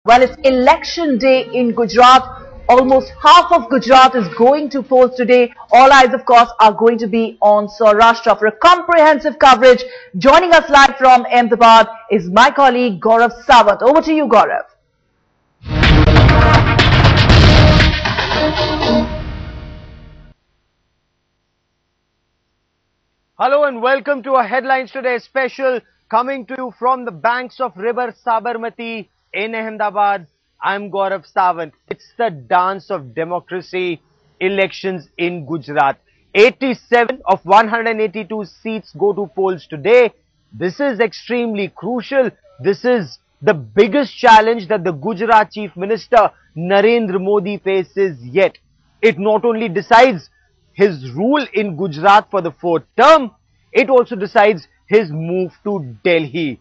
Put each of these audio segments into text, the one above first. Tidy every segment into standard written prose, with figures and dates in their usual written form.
Well, it's election day in Gujarat. Almost half of Gujarat is going to polls today. All eyes, of course, are going to be on Saurashtra for a comprehensive coverage. Joining us live from Ahmedabad is my colleague Gaurav Sawant. Over to you, Gaurav. Hello and welcome to our Headlines Today special coming to you from the banks of river Sabarmati in Ahmedabad. I'm Gaurav Sawant. It's the dance of democracy, elections in Gujarat. 87 of 182 seats go to polls today. This is extremely crucial. This is the biggest challenge that the Gujarat Chief Minister Narendra Modi faces yet. It not only decides his rule in Gujarat for the fourth term, it also decides his move to Delhi.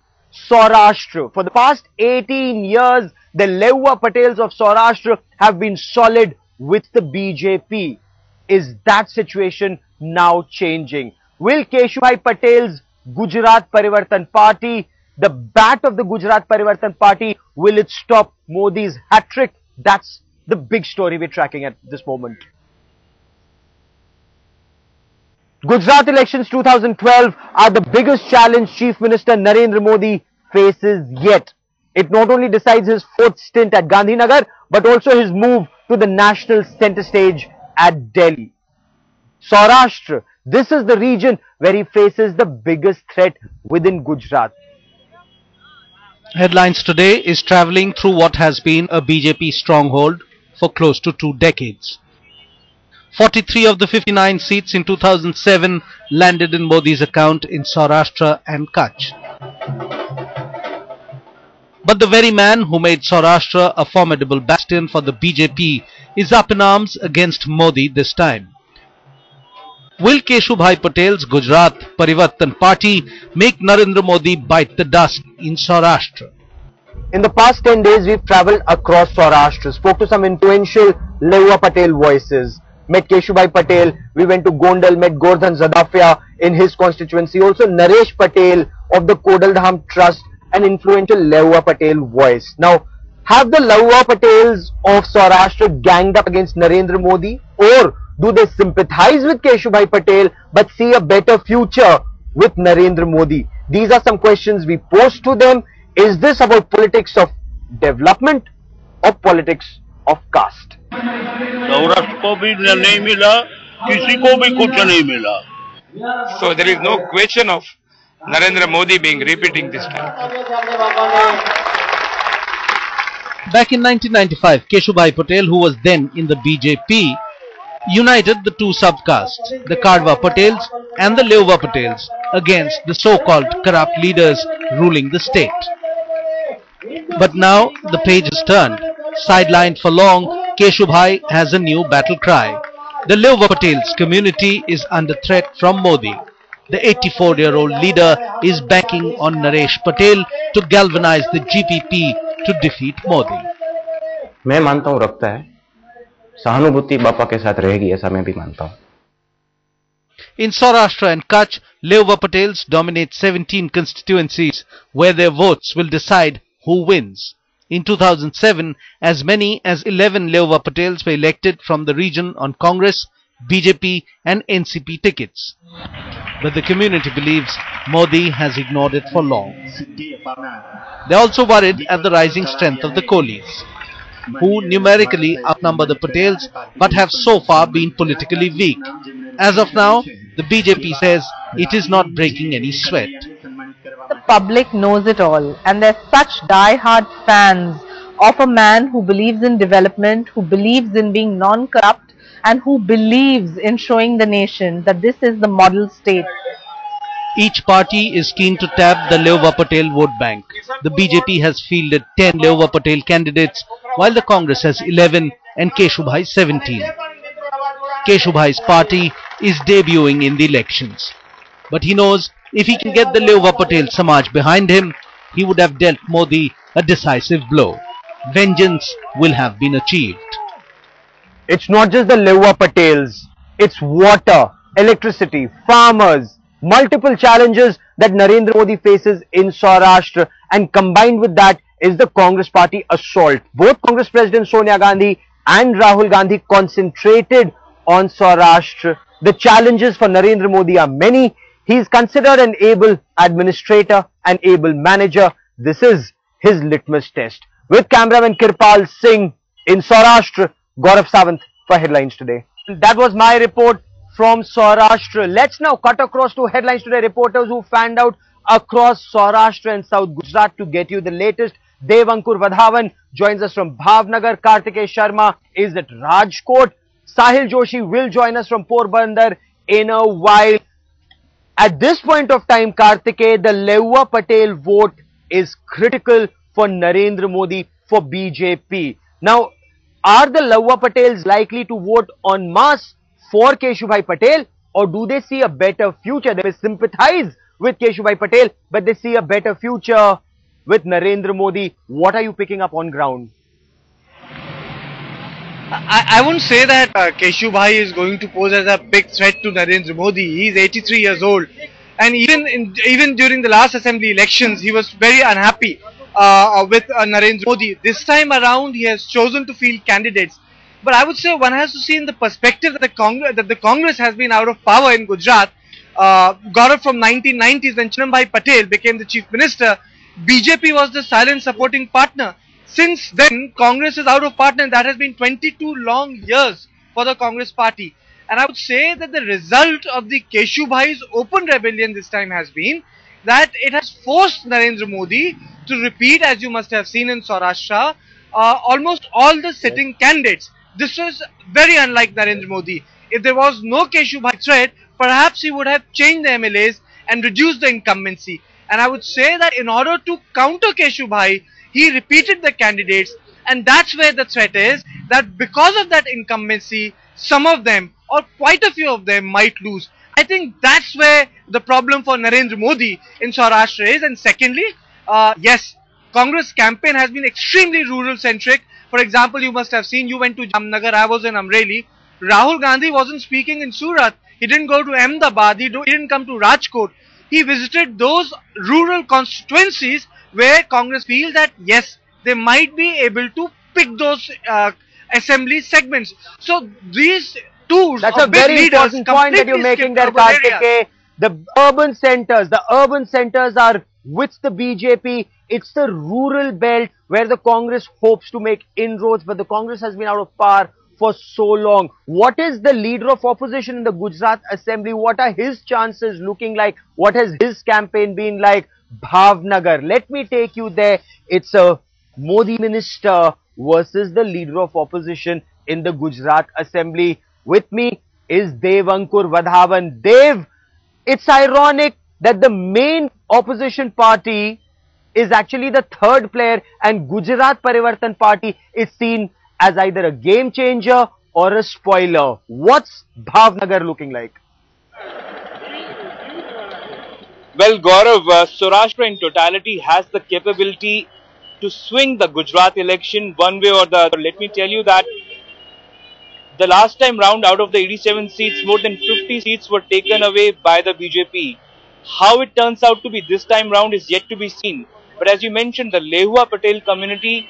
Saurashtra. For the past 18 years, the Lehua Patels of Saurashtra have been solid with the BJP. Is that situation now changing? Will Keshubhai Patel's Gujarat Parivartan Party, the bat of the Gujarat Parivartan Party, will it stop Modi's hat-trick? That's the big story we're tracking at this moment. Gujarat elections 2012 are the biggest challenge Chief Minister Narendra Modi faces yet. It not only decides his fourth stint at Gandhinagar, but also his move to the national centre stage at Delhi. Saurashtra, this is the region where he faces the biggest threat within Gujarat. Headlines Today is travelling through what has been a BJP stronghold for close to 2 decades. 43 of the 59 seats in 2007 landed in Modi's account in Saurashtra and Kutch. But the very man who made Saurashtra a formidable bastion for the BJP is up in arms against Modi this time. Will Keshubhai Patel's Gujarat Parivartan Party make Narendra Modi bite the dust in Saurashtra? In the past 10 days, we've travelled across Saurashtra, spoke to some influential Lehua Patel voices. Met Keshubhai Patel, we went to Gondal, met Gordhan Zadafia in his constituency, also Naresh Patel of the Kodaldham Trust, an influential Lehua Patel voice. Now, have the Lehua Patels of Saurashtra ganged up against Narendra Modi, or do they sympathize with Keshubhai Patel but see a better future with Narendra Modi? These are some questions we posed to them. Is this about politics of development or politics of caste? Saurashtra को भी नहीं मिला, किसी को भी कुछ नहीं मिला. So there is no question of Narendra Modi being repeating this time. Back in 1995, Keshubhai Patel, who was then in the BJP, united the two subcastes, the Kadwa Patels and the Lehua Patels, against the so-called corrupt leaders ruling the state. But now the page is turned. Sidelined for long, Keshubhai has a new battle cry. The Lehua Patels community is under threat from Modi. The 84-year-old leader is banking on Naresh Patel to galvanize the GPP to defeat Modi. मैं मानता हूँ रखता है, सहानुभूति बापा के साथ रहेगी ऐसा मैं भी मानता हूँ. In Saurashtra and Kutch, Lehua Patels dominate 17 constituencies where their votes will decide who wins. In 2007, as many as 11 Lehua Patels were elected from the region on Congress, BJP and NCP tickets. But the community believes Modi has ignored it for long. They are also worried at the rising strength of the Kolis, who numerically outnumber the Patels but have so far been politically weak. As of now, the BJP says it is not breaking any sweat. The public knows it all, and they're such die-hard fans of a man who believes in development, who believes in being non-corrupt, and who believes in showing the nation that this is the model state. Each party is keen to tap the Lehua Patel vote bank. The BJP has fielded 10 Lehua Patel candidates, while the Congress has 11 and Keshubhai 17. Keshubhai's party is debuting in the elections. But he knows if he can get the Lehua Patel Samaj behind him, he would have dealt Modi a decisive blow. Vengeance will have been achieved. It's not just the Lehua Patels, it's water, electricity, farmers, multiple challenges that Narendra Modi faces in Saurashtra, and combined with that, is the Congress party assault. Both Congress President Sonia Gandhi and Rahul Gandhi concentrated on Saurashtra. The challenges for Narendra Modi are many. He is considered an able administrator, an able manager. This is his litmus test. With cameraman Kirpal Singh in Saurashtra, Gaurav Sawant for Headlines Today. That was my report from Saurashtra. Let's now cut across to Headlines Today reporters who fanned out across Saurashtra and South Gujarat to get you the latest. Dev Ankur Vadhavan joins us from Bhavnagar. Kartikeya Sharma is at Rajkot. Sahil Joshi will join us from Porbandar in a while. At this point of time, Kartikeya, the Lehua Patel vote is critical for Narendra Modi, for BJP. Now, are the Lehua Patels likely to vote en masse for Keshubhai Patel, or do they see a better future? They may sympathize with Keshubhai Patel, but they see a better future with Narendra Modi. What are you picking up on ground? I wouldn't say that Keshubhai is going to pose as a big threat to Narendra Modi. He's 83 years old, and even during the last assembly elections, he was very unhappy with Narendra Modi. This time around, he has chosen to field candidates. But I would say one has to see in the perspective that the Congress has been out of power in Gujarat. Gaurav, from 1990s, when Channabhai Patel became the chief minister, BJP was the silent supporting partner. Since then, Congress is out of partner, and that has been 22 long years for the Congress party. And I would say that the result of the Keshubhai's open rebellion this time has been that it has forced Narendra Modi to repeat, as you must have seen in Saurashtra, almost all the sitting candidates. This was very unlike Narendra Modi. If there was no Keshubhai threat, perhaps he would have changed the MLAs and reduced the incumbency. And I would say that in order to counter Keshubhai, he repeated the candidates, and that's where the threat is, that because of that incumbency, some of them, or quite a few of them, might lose. I think that's where the problem for Narendra Modi in Saurashtra is. And secondly, yes, Congress campaign has been extremely rural-centric. For example, you must have seen, you went to Jamnagar, I was in Amreli. Rahul Gandhi wasn't speaking in Surat. He didn't go to Ahmedabad. He didn't come to Rajkot. He visited those rural constituencies where Congress feels that, yes, they might be able to pick those assembly segments. So these tours That's a very important point that you're making there, Kartikeya. The urban centers are with the BJP. It's the rural belt where the Congress hopes to make inroads, but the Congress has been out of power for so long. What is the leader of opposition in the Gujarat Assembly? What are his chances looking like? What has his campaign been like? Bhavnagar. Let me take you there. It's a Modi minister versus the leader of opposition in the Gujarat Assembly. With me is Dev Ankur Vadhavan. Dev, it's ironic that the main opposition party is actually the third player, and Gujarat Parivartan Party is seen as either a game changer or a spoiler. What's Bhavnagar looking like? Well, Gaurav, Saurashtra in totality has the capability to swing the Gujarat election one way or the other. Let me tell you that the last time round, out of the 87 seats, more than 50 seats were taken away by the BJP. How it turns out to be this time round is yet to be seen. But as you mentioned, the Lehua Patel community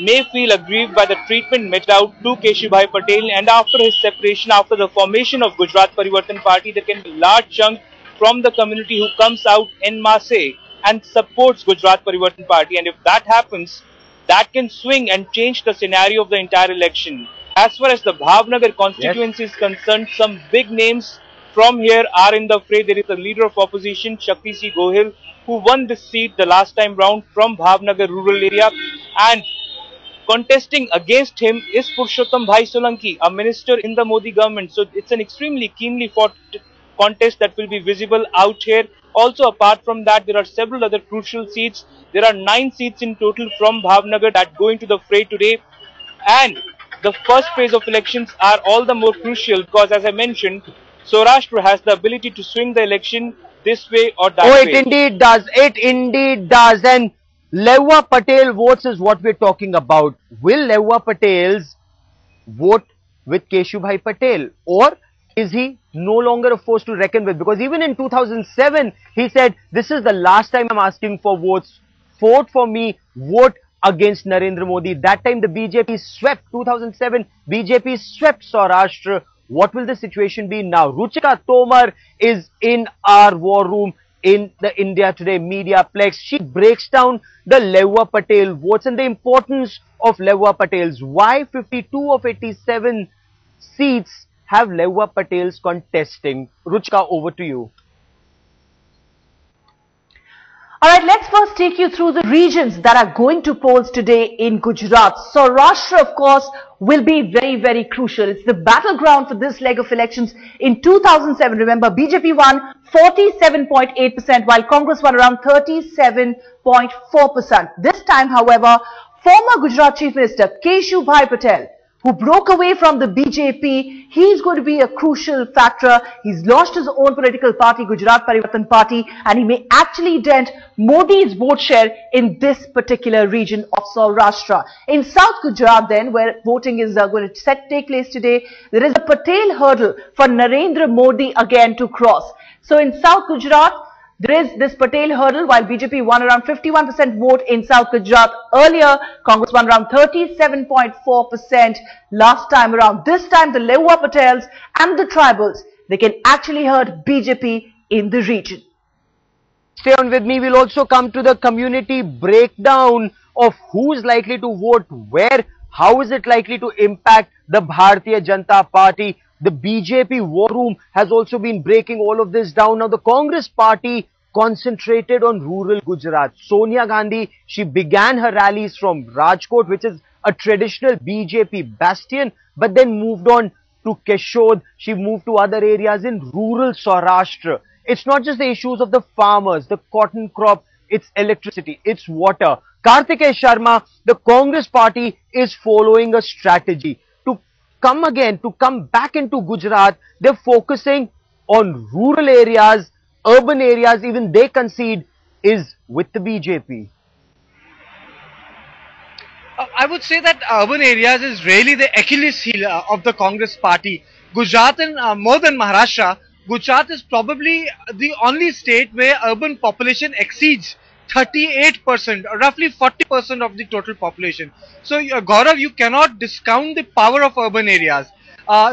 may feel aggrieved by the treatment meted out to Keshubhai Patel, and after his separation, after the formation of Gujarat Parivartan Party, there can be a large chunk from the community who comes out en masse and supports Gujarat Parivartan Party, and if that happens, that can swing and change the scenario of the entire election. As far as the Bhavnagar constituency is concerned, some big names from here are in the fray. There is the leader of opposition, Shakti C. Gohil, who won this seat the last time round from Bhavnagar rural area, and contesting against him is Purushottam Bhai Solanki, a minister in the Modi government. So it's an extremely keenly fought contest that will be visible out here. Also, apart from that, there are several other crucial seats. There are 9 seats in total from Bhavnagar that go into the fray today, and the first phase of elections are all the more crucial because, as I mentioned, Saurashtra has the ability to swing the election this way or that way. Oh, it indeed does. It indeed does. And Lehua Patel votes is what we're talking about. Will Lehua Patels vote with Keshubhai Patel, or is he no longer a force to reckon with? Because even in 2007, he said, this is the last time I'm asking for votes. Vote for me, vote against Narendra Modi. That time the BJP swept, 2007, BJP swept Saurashtra. What will the situation be now? Ruchika Tomar is in our war room in the India Today media plex. She breaks down the Lewwa Patel votes and the importance of Lewwa Patels. Why 52 of 87 seats have Lewwa Patels contesting? Ruchika, over to you. Alright, let's first take you through the regions that are going to polls today in Gujarat. Saurashtra, of course, will be very, very crucial. It's the battleground for this leg of elections. In 2007, remember, BJP won 47.8%, while Congress won around 37.4%. This time, however, former Gujarat Chief Minister Keshu Bhai Patel, who broke away from the BJP, he's going to be a crucial factor. He's launched his own political party, Gujarat Parivartan Party, and he may actually dent Modi's vote share in this particular region of Saurashtra. In South Gujarat then, where voting is going to take place today, there is a Patel hurdle for Narendra Modi again to cross. So in South Gujarat, there is this Patel hurdle. While BJP won around 51% vote in South Gujarat earlier, Congress won around 37.4% last time around. This time, the Lewwa Patels and the tribals, they can actually hurt BJP in the region. Stay on with me. We'll also come to the community breakdown of who's likely to vote where, how is it likely to impact the Bharatiya Janata Party. The BJP war room has also been breaking all of this down. Now, the Congress party concentrated on rural Gujarat. Sonia Gandhi, she began her rallies from Rajkot, which is a traditional BJP bastion, but then moved on to Keshod. She moved to other areas in rural Saurashtra. It's not just the issues of the farmers, the cotton crop, it's electricity, it's water. Kartikeya Sharma, the Congress party is following a strategy to come back into Gujarat. They're focusing on rural areas, urban areas, even they concede is with the BJP. I would say that urban areas is really the Achilles heel of the Congress party. Gujarat and more than Maharashtra, Gujarat is probably the only state where urban population exceeds 38%, roughly 40% of the total population. So Gaurav, you cannot discount the power of urban areas.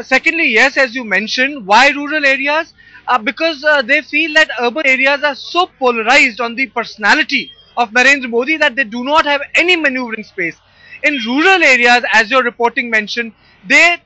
Secondly, yes, as you mentioned, why rural areas? Because they feel that urban areas are so polarized on the personality of Narendra Modi that they do not have any maneuvering space. In rural areas, as your reporting mentioned, they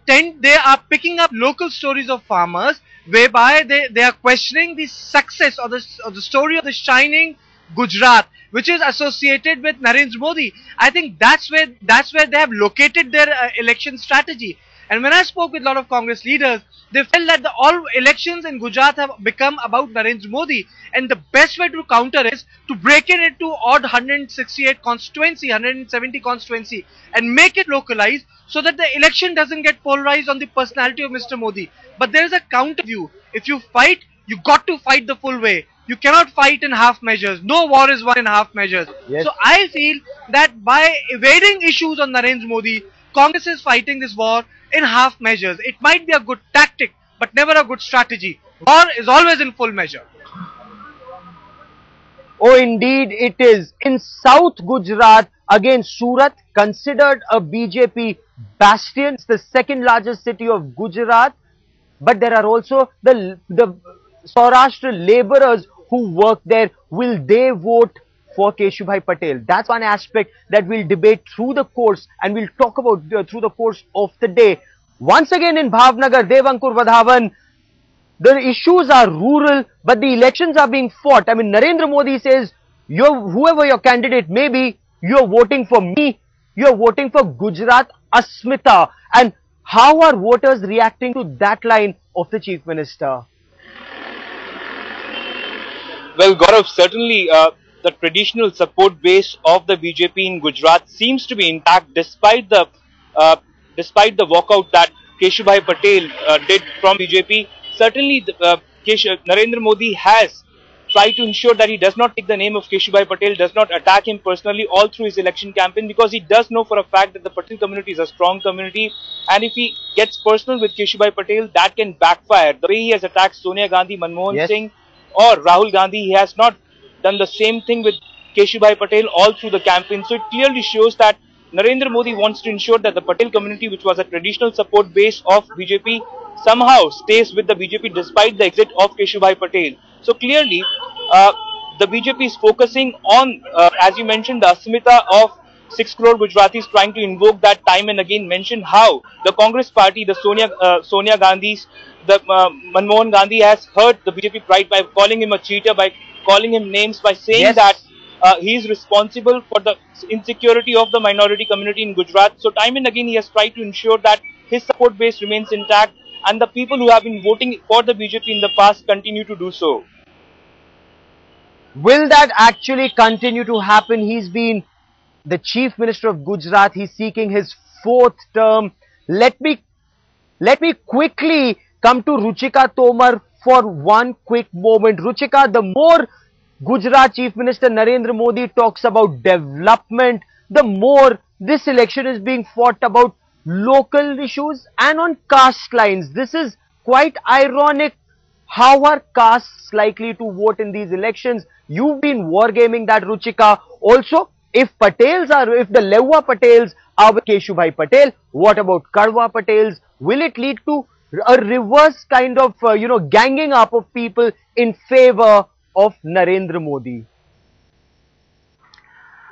are picking up local stories of farmers, whereby they are questioning the success or the story of the shining Gujarat, which is associated with Narendra Modi. I think that's where they have located their election strategy. And when I spoke with a lot of Congress leaders, they felt that all elections in Gujarat have become about Narendra Modi, and the best way to counter is to break it into odd 168 constituency, 170 constituency, and make it localized so that the election doesn't get polarized on the personality of Mr. Modi. But there is a counter view. If you fight, you got to fight the full way. You cannot fight in half measures. No war is won in half measures. Yes. So I feel that by evading issues on Narendra Modi, Congress is fighting this war in half measures. It might be a good tactic, but never a good strategy. War is always in full measure. Oh, indeed it is. In South Gujarat, again Surat, considered a BJP bastion. It's the second largest city of Gujarat. But there are also the Saurashtra laborers who work there. Will they vote for Keshubhai Patel? That's one aspect that we'll debate through the course, and we'll talk about through the course of the day. Once again in Bhavnagar, Devankur Vadhavan, the issues are rural, but the elections are being fought. I mean, Narendra Modi says, whoever your candidate may be, you're voting for me, you're voting for Gujarat Asmita. And how are voters reacting to that line of the Chief Minister? Well, Gaurav, certainly the traditional support base of the BJP in Gujarat seems to be intact despite the walkout that Keshubhai Patel did from BJP. Certainly, Narendra Modi has tried to ensure that he does not take the name of Keshubhai Patel, does not attack him personally all through his election campaign, because he does know for a fact that the Patel community is a strong community, and if he gets personal with Keshubhai Patel, that can backfire. The way he has attacked Sonia Gandhi, Manmohan Singh or Rahul Gandhi, he has not done the same thing with Keshubhai Patel all through the campaign. So it clearly shows that Narendra Modi wants to ensure that the Patel community, which was a traditional support base of BJP, somehow stays with the BJP despite the exit of Keshubhai Patel. So clearly, the BJP is focusing on, as you mentioned, the Asmita of 6 crore Gujaratis, trying to invoke that time and again, mention how the Congress party, the Sonia Gandhi's, the Manmohan Gandhi has hurt the BJP pride by calling him a cheater, by calling him names, by saying that he is responsible for the insecurity of the minority community in Gujarat. So time and again he has tried to ensure that his support base remains intact and the people who have been voting for the BJP in the past continue to do so. Will that actually continue to happen? He's been the Chief Minister of Gujarat. He's seeking his 4th term. Let me quickly come to Ruchika Tomar for one quick moment. Ruchika, the more Gujarat Chief Minister Narendra Modi talks about development, the more this election is being fought about local issues and on caste lines. This is quite ironic. How are castes likely to vote in these elections? You've been wargaming that, Ruchika. Also, if the Lehua Patels are with Keshubhai Patel, what about Karwa Patels? Will it lead to a reverse kind of, ganging up of people in favor of Narendra Modi?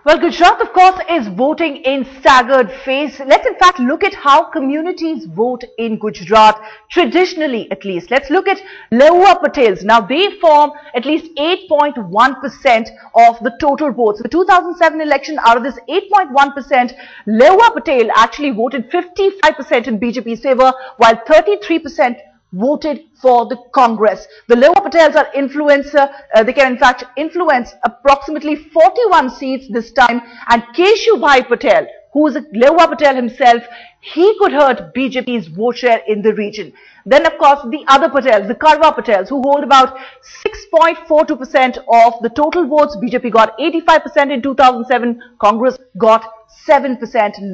Well, Gujarat, of course, is voting in staggered phase. Let's in fact look at how communities vote in Gujarat, traditionally at least. Let's look at Lehua Patels. Now, they form at least 8.1% of the total votes. The 2007 election, out of this 8.1%, Lehua Patel actually voted 55% in BJP's favor, while 33% voted for the Congress. The Lehua Patels are influencer. They can in fact influence approximately 41 seats this time. And Keshubhai Patel, who is a Lehua Patel himself, he could hurt BJP's vote share in the region. Then of course the other Patels, the Karwa Patels, who hold about 6.42% of the total votes. BJP got 85% in 2007. Congress got 7%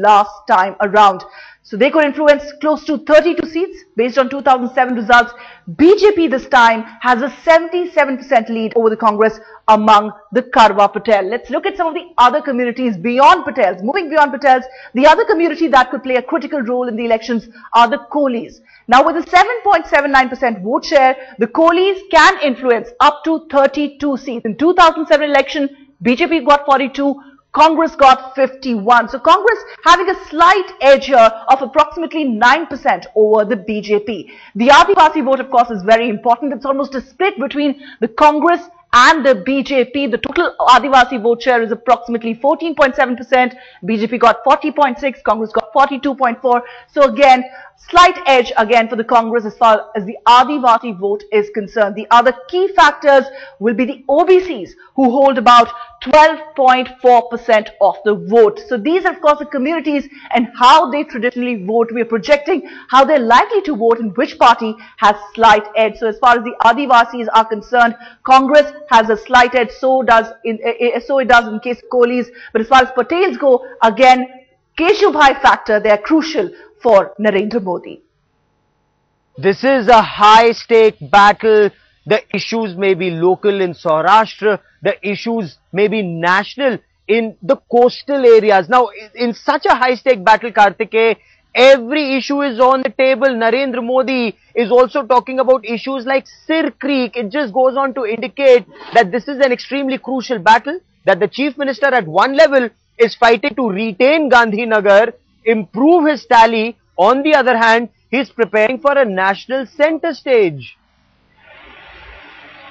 last time around. So they could influence close to 32 seats based on 2007 results. BJP this time has a 77% lead over the Congress among the Karwa Patel. Let's look at some of the other communities beyond Patels. Moving beyond Patels, the other community that could play a critical role in the elections are the Kolis. Now, with a 7.79% vote share, the Kolis can influence up to 32 seats. In 2007 election, BJP got 42. Congress got 51. So Congress having a slight edge here of approximately 9% over the BJP. The Adivasi vote, of course, is very important. It's almost a split between the Congress and the BJP. The total Adivasi vote share is approximately 14.7%. BJP got 40.6, Congress got 42.4. So again, slight edge again for the Congress as far as the Adivasi vote is concerned. The other key factors will be the OBCs, who hold about 12.4% of the vote. So these are of course the communities and how they traditionally vote. We are projecting how they're likely to vote and which party has slight edge. So as far as the Adivasis are concerned, Congress has a slight edge, so it does in case of Kolis. But as far as Patels go, again, Keshubhai factor, they are crucial for Narendra Modi. This is a high-stake battle. The issues may be local in Saurashtra, the issues may be national in the coastal areas. Now, in such a high-stake battle, Kartikeya, every issue is on the table. Narendra Modi is also talking about issues like Sir Creek. It just goes on to indicate that this is an extremely crucial battle, that the Chief Minister at one level is fighting to retain Gandhinagar, improve his tally. On the other hand, he is preparing for a national center stage.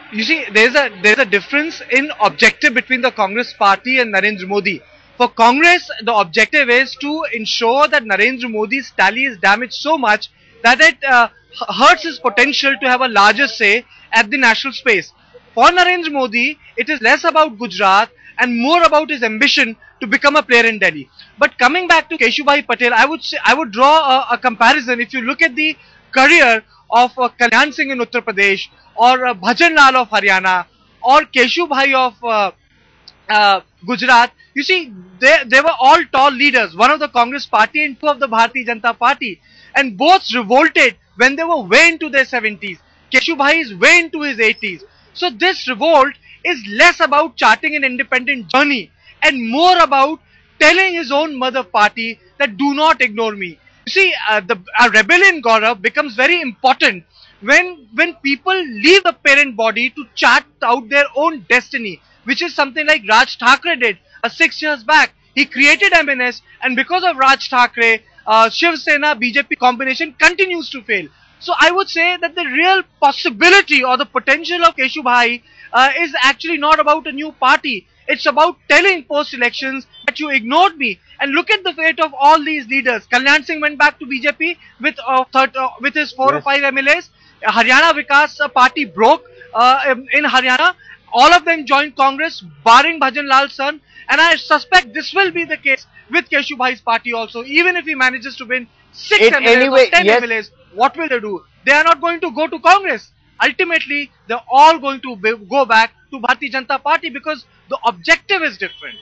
You see, there's a difference in objective between the Congress party and Narendra Modi. For Congress, the objective is to ensure that Narendra Modi's tally is damaged so much that it hurts his potential to have a larger say at the national space. For Narendra Modi, it is less about Gujarat and more about his ambition to become a player in Delhi. But coming back to Keshubhai Patel, I would draw a comparison. If you look at the career of Kalyan Singh in Uttar Pradesh, or Bhajan Lal of Haryana, or Keshubhai of Gujarat, you see, they were all tall leaders, one of the Congress party and two of the Bharatiya Janata Party, and both revolted when they were way into their 70s. Keshubhai is way into his 80s. So this revolt is less about charting an independent journey and more about telling his own mother party that do not ignore me. You see, a rebellion, Gaurav, becomes very important when people leave the parent body to chart out their own destiny, which is something like Raj Thackeray did 6 years back. He created MNS, and because of Raj Thackeray, Shiv Sena BJP combination continues to fail. So I would say that the real possibility or the potential of Keshu Bhai is actually not about a new party. It's about telling post-elections that you ignored me. And look at the fate of all these leaders. Kalyan Singh went back to BJP with his 4 or 5 MLAs. Haryana Vikas party broke in Haryana. All of them joined Congress, barring Bhajan Lal's son. And I suspect this will be the case with Keshu Bhai's party also. Even if he manages to win 6 MLAs or 10 MLAs, what will they do? They are not going to go to Congress. Ultimately, they're all going to go back to Bharatiya Janata Party because the objective is different.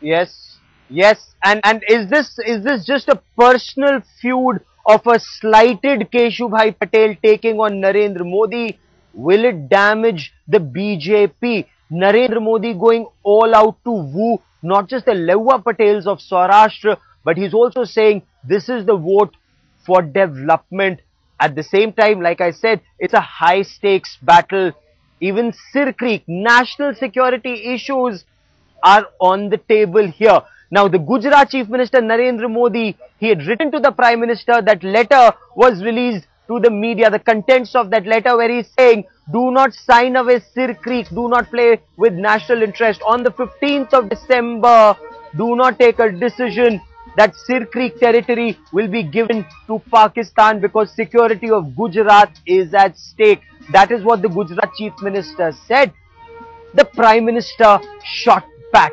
Yes, yes. And is this just a personal feud of a slighted Keshu Bhai Patel taking on Narendra Modi? Will it damage the BJP? Narendra Modi going all out to woo not just the Leuva Patels of Saurashtra, but he's also saying this is the vote for development. At the same time, like I said, it's a high stakes battle. Even Sir Creek, national security issues are on the table here. Now, the Gujarat Chief Minister Narendra Modi, he had written to the Prime Minister. That letter was released to the media, the contents of that letter, where he's saying, do not sign away Sir Creek, do not play with national interest. On the 15th of December, do not take a decision that Sir Creek territory will be given to Pakistan because security of Gujarat is at stake. That is what the Gujarat Chief Minister said. The Prime Minister shot back.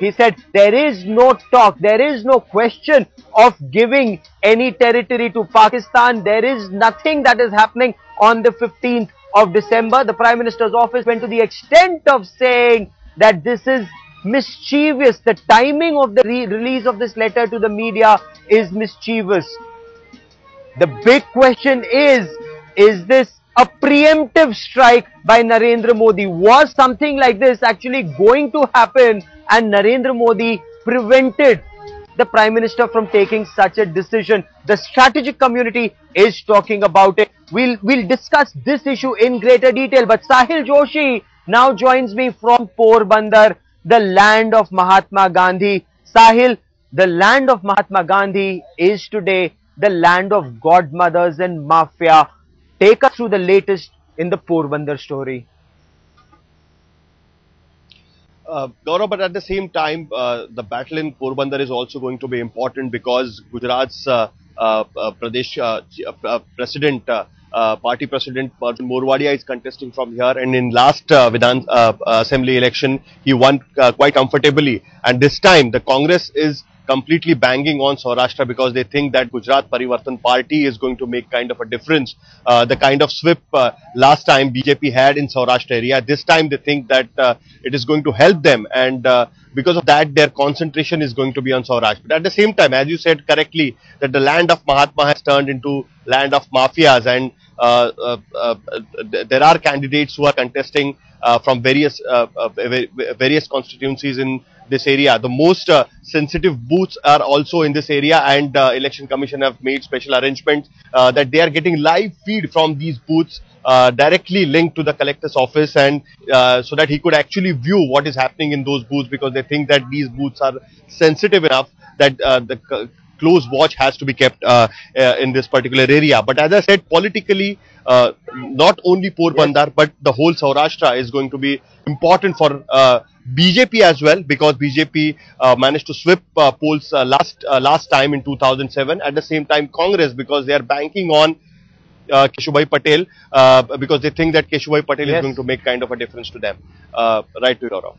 He said, there is no talk, there is no question of giving any territory to Pakistan. There is nothing that is happening on the 15th of December. The Prime Minister's office went to the extent of saying that this is mischievous. The timing of the release of this letter to the media is mischievous. The big question is this a preemptive strike by Narendra Modi? Was something like this actually going to happen, and Narendra Modi prevented the Prime Minister from taking such a decision? The strategic community is talking about it. We'll discuss this issue in greater detail, but Sahil Joshi now joins me from Porbandar, the land of Mahatma Gandhi. Sahil, the land of Mahatma Gandhi is today the land of godmothers and mafia. Take us through the latest in the Porbandar story. Gaurav, but at the same time, the battle in Porbandar is also going to be important because Gujarat's Pradesh President, Party President Morwadia is contesting from here, and in last Vidhan Assembly election, he won quite comfortably. And this time, the Congress is completely banging on Saurashtra because they think that Gujarat Parivartan Party is going to make kind of a difference. The kind of sweep last time BJP had in Saurashtra area, this time they think that it is going to help them, and because of that their concentration is going to be on Saurashtra. But at the same time, as you said correctly, that the land of Mahatma has turned into land of mafias, and there are candidates who are contesting from various constituencies in this area. The most sensitive booths are also in this area, and Election Commission have made special arrangements that they are getting live feed from these booths directly linked to the collector's office, and so that he could actually view what is happening in those booths, because they think that these booths are sensitive enough that the close watch has to be kept in this particular area. But as I said, politically, not only Porbandar, but the whole Saurashtra is going to be important for BJP as well, because BJP managed to sweep polls last time in 2007. At the same time, Congress, because they are banking on Keshu Bhai Patel, because they think that Keshu Bhai Patel is going to make kind of a difference to them. Right to Gaurav.